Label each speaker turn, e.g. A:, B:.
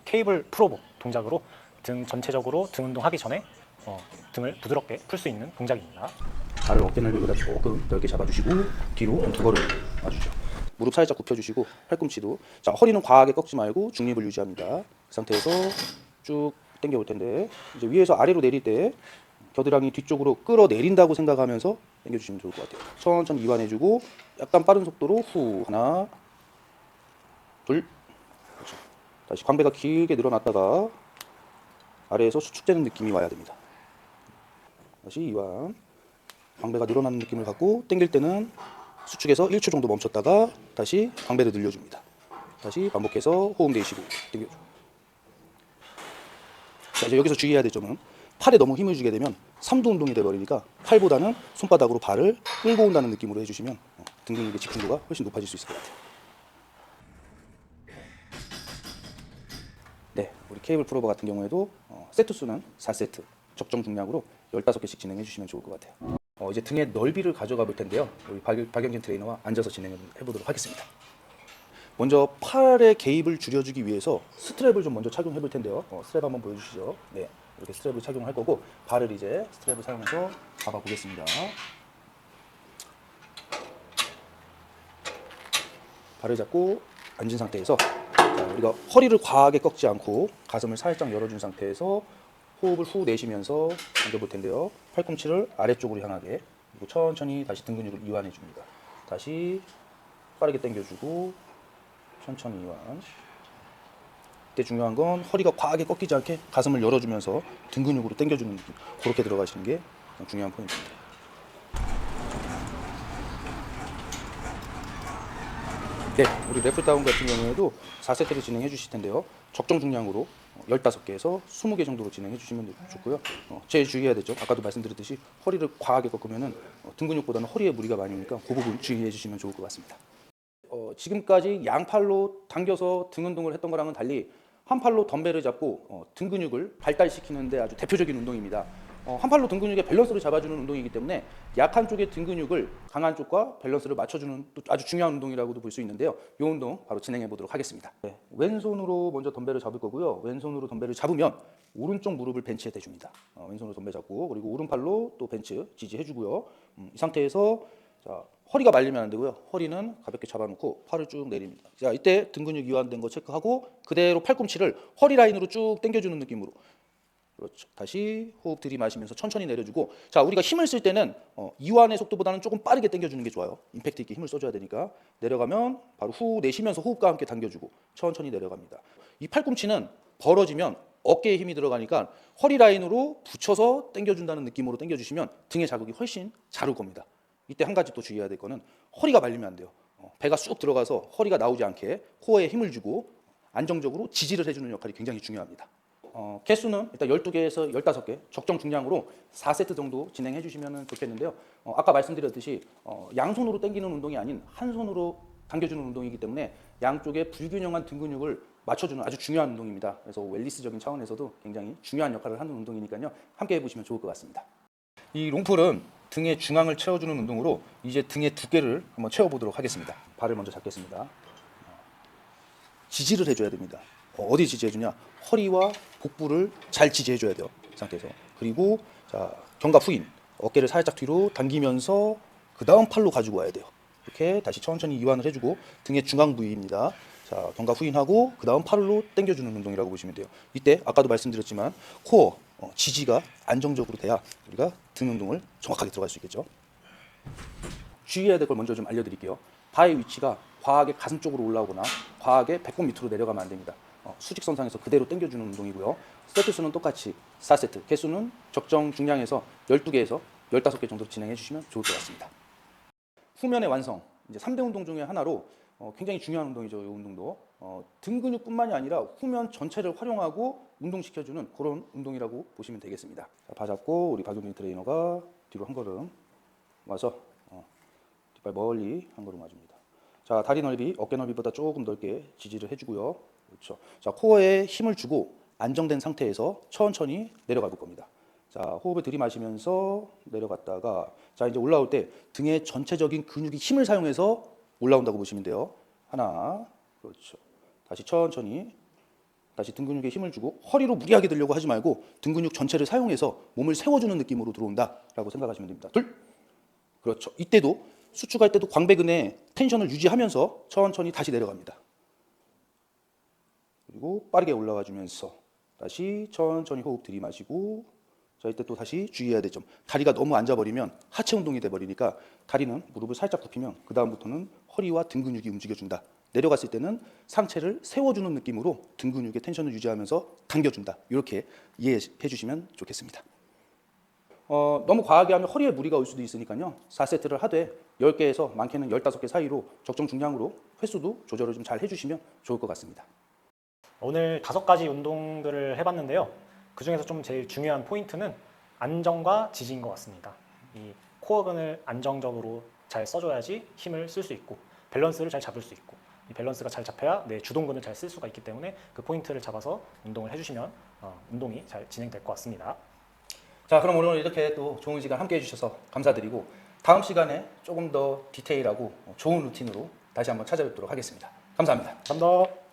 A: 케이블 풀오버 동작으로 등 전체적으로 등 운동하기 전에 등을 부드럽게 풀 수 있는 동작입니다.
B: 발을 어깨 넓이보다 조금 넓게 잡아주시고 뒤로 두 걸음 와주죠. 무릎 살짝 굽혀주시고 팔꿈치도, 자, 허리는 과하게 꺾지 말고 중립을 유지합니다. 그 상태에서 쭉 당겨올 텐데, 이제 위에서 아래로 내릴 때 겨드랑이 뒤쪽으로 끌어내린다고 생각하면서 당겨주시면 좋을 것 같아요. 천천히 이완해주고 약간 빠른 속도로 후, 하나, 둘, 그렇죠. 다시 광배가 길게 늘어났다가 아래에서 수축되는 느낌이 와야 됩니다. 다시 이완. 광배가 늘어나는 느낌을 갖고 당길 때는 수축에서 1초 정도 멈췄다가 다시 광배를 늘려줍니다. 다시 반복해서 호흡 내쉬고 당겨줘. 자, 이제 여기서 주의해야 될 점은 팔에 너무 힘을 주게 되면 삼두 운동이 돼버리니까 팔보다는 손바닥으로 발을 끌고 온다는 느낌으로 해주시면 등 근육의 집중도가 훨씬 높아질 수 있을 것 같아요. 네, 우리 케이블 풀오버 같은 경우에도 세트 수는 4세트, 적정 중량으로 15개씩 진행해 주시면 좋을 것 같아요. 이제 등의 넓이를 가져가 볼 텐데요. 우리 박영진 트레이너와 앉아서 진행해 보도록 하겠습니다. 먼저 팔의 개입을 줄여주기 위해서 스트랩을 좀 먼저 착용해 볼 텐데요. 스트랩 한번 보여주시죠. 네, 이렇게 스트랩을 착용할 거고, 발을 이제 스트랩을 사용해서 잡아 보겠습니다. 발을 잡고 앉은 상태에서, 자, 우리가 허리를 과하게 꺾지 않고 가슴을 살짝 열어준 상태에서 호흡을 후 내쉬면서 당겨볼 텐데요. 팔꿈치를 아래쪽으로 향하게, 그리고 천천히 다시 등 근육을 이완해 줍니다. 다시 빠르게 당겨주고 천천히 이완. 이때 중요한 건 허리가 과하게 꺾이지 않게 가슴을 열어주면서 등 근육으로 당겨주는 느낌, 그렇게 들어가시는 게 중요한 포인트입니다. 네, 우리 랩풀다운 같은 경우에도 4세트를 진행해 주실 텐데요. 적정 중량으로 15개에서 20개 정도로 진행해 주시면 좋고요. 제일 주의해야 되죠. 아까도 말씀드렸듯이 허리를 과하게 꺾으면 등 근육보다는 허리에 무리가 많이 오니까 그 부분 주의해 주시면 좋을 것 같습니다. 지금까지 양팔로 당겨서 등 운동을 했던 거랑은 달리 한 팔로 덤벨을 잡고 등 근육을 발달시키는 데 아주 대표적인 운동입니다. 한 팔로 등 근육의 밸런스를 잡아주는 운동이기 때문에 약한 쪽의 등 근육을 강한 쪽과 밸런스를 맞춰주는 또 아주 중요한 운동이라고도 볼 수 있는데요. 이 운동 바로 진행해 보도록 하겠습니다. 네, 왼손으로 먼저 덤벨을 잡을 거고요. 왼손으로 덤벨을 잡으면 오른쪽 무릎을 벤치에 대줍니다. 왼손으로 덤벨 잡고, 그리고 오른팔로 또 벤치 지지해 주고요. 이 상태에서, 자, 허리가 말리면 안 되고요. 허리는 가볍게 잡아놓고 팔을 쭉 내립니다. 자, 이때 등 근육 이완된 거 체크하고 그대로 팔꿈치를 허리 라인으로 쭉 당겨주는 느낌으로. 그렇죠. 다시 호흡 들이마시면서 천천히 내려주고, 자, 우리가 힘을 쓸 때는 이완의 속도보다는 조금 빠르게 당겨주는 게 좋아요. 임팩트 있게 힘을 써줘야 되니까. 내려가면 바로 후 내쉬면서 호흡과 함께 당겨주고 천천히 내려갑니다. 이 팔꿈치는 벌어지면 어깨에 힘이 들어가니까 허리 라인으로 붙여서 당겨준다는 느낌으로 당겨주시면 등의 자극이 훨씬 잘 올 겁니다. 이때 한 가지 또 주의해야 될 거는 허리가 말리면 안 돼요. 배가 쑥 들어가서 허리가 나오지 않게 코어에 힘을 주고 안정적으로 지지를 해주는 역할이 굉장히 중요합니다. 개수는 일단 12개에서 15개 적정 중량으로 4세트 정도 진행해 주시면 좋겠는데요. 아까 말씀드렸듯이 양손으로 당기는 운동이 아닌 한 손으로 당겨주는 운동이기 때문에 양쪽의 불균형한 등 근육을 맞춰주는 아주 중요한 운동입니다. 그래서 웰니스적인 차원에서도 굉장히 중요한 역할을 하는 운동이니까요. 함께 해보시면 좋을 것 같습니다. 이 롱풀은 등의 중앙을 채워주는 운동으로 이제 등의 두께를 한번 채워보도록 하겠습니다. 발을 먼저 잡겠습니다. 지지를 해줘야 됩니다. 어디 지지해주냐? 허리와 복부를 잘 지지해줘야 돼요. 이 상태에서. 그리고, 자, 견갑 후인, 어깨를 살짝 뒤로 당기면서 그 다음 팔로 가지고 와야 돼요. 이렇게 다시 천천히 이완을 해주고, 등의 중앙 부위입니다. 자, 견갑 후인하고 그 다음 팔로 당겨주는 운동이라고 보시면 돼요. 이때 아까도 말씀드렸지만 코어 지지가 안정적으로 돼야 우리가 등 운동을 정확하게 들어갈 수 있겠죠. 주의해야 될 걸 먼저 좀 알려드릴게요. 바의 위치가 과하게 가슴 쪽으로 올라오거나 과하게 배꼽 밑으로 내려가면 안 됩니다. 수직선상에서 그대로 당겨주는 운동이고요. 세트 수는 똑같이 4세트, 개수는 적정 중량에서 12개에서 15개 정도 진행해 주시면 좋을 것 같습니다. 후면의 완성, 이제 3대 운동 중에 하나로 굉장히 중요한 운동이죠. 이 운동도 등 근육뿐만이 아니라 후면 전체를 활용하고 운동시켜주는 그런 운동이라고 보시면 되겠습니다. 자, 바 잡고 우리 박용진 트레이너가 뒤로 한 걸음 와서 뒷발 멀리 한 걸음 와줍니다. 자, 다리 넓이, 어깨 넓이보다 조금 넓게 지지를 해주고요. 그렇죠. 자, 코어에 힘을 주고 안정된 상태에서 천천히 내려가 볼 겁니다. 자, 호흡을 들이마시면서 내려갔다가, 자, 이제 올라올 때 등의 전체적인 근육이 힘을 사용해서 올라온다고 보시면 돼요. 하나, 그렇죠. 다시 천천히 다시 등 근육에 힘을 주고 허리로 무리하게 들려고 하지 말고 등 근육 전체를 사용해서 몸을 세워주는 느낌으로 들어온다라고 생각하시면 됩니다. 둘. 그렇죠. 이때도 수축할 때도 광배근에 텐션을 유지하면서 천천히 다시 내려갑니다. 그리고 빠르게 올라와 주면서 다시 천천히 호흡 들이마시고, 자 이때 또 다시 주의해야 될 점, 다리가 너무 앉아버리면 하체 운동이 돼버리니까 다리는 무릎을 살짝 굽히면 그 다음부터는 허리와 등 근육이 움직여준다. 내려갔을 때는 상체를 세워주는 느낌으로 등 근육의 텐션을 유지하면서 당겨준다. 이렇게 이해해 주시면 좋겠습니다. 너무 과하게 하면 허리에 무리가 올 수도 있으니까요. 4세트를 하되 10개에서 많게는 15개 사이로 적정 중량으로 횟수도 조절을 좀 잘 해주시면 좋을 것 같습니다.
A: 오늘 5가지 운동들을 해봤는데요. 그 중에서 좀 제일 중요한 포인트는 안정과 지지인 것 같습니다. 이 코어근을 안정적으로 잘 써줘야지 힘을 쓸 수 있고 밸런스를 잘 잡을 수 있고, 이 밸런스가 잘 잡혀야 내 주동근을 잘 쓸 수가 있기 때문에 그 포인트를 잡아서 운동을 해주시면 운동이 잘 진행될 것 같습니다.
B: 자, 그럼 오늘 이렇게 또 좋은 시간 함께 해주셔서 감사드리고 다음 시간에 조금 더 디테일하고 좋은 루틴으로 다시 한번 찾아뵙도록 하겠습니다. 감사합니다.
A: 감사합니다.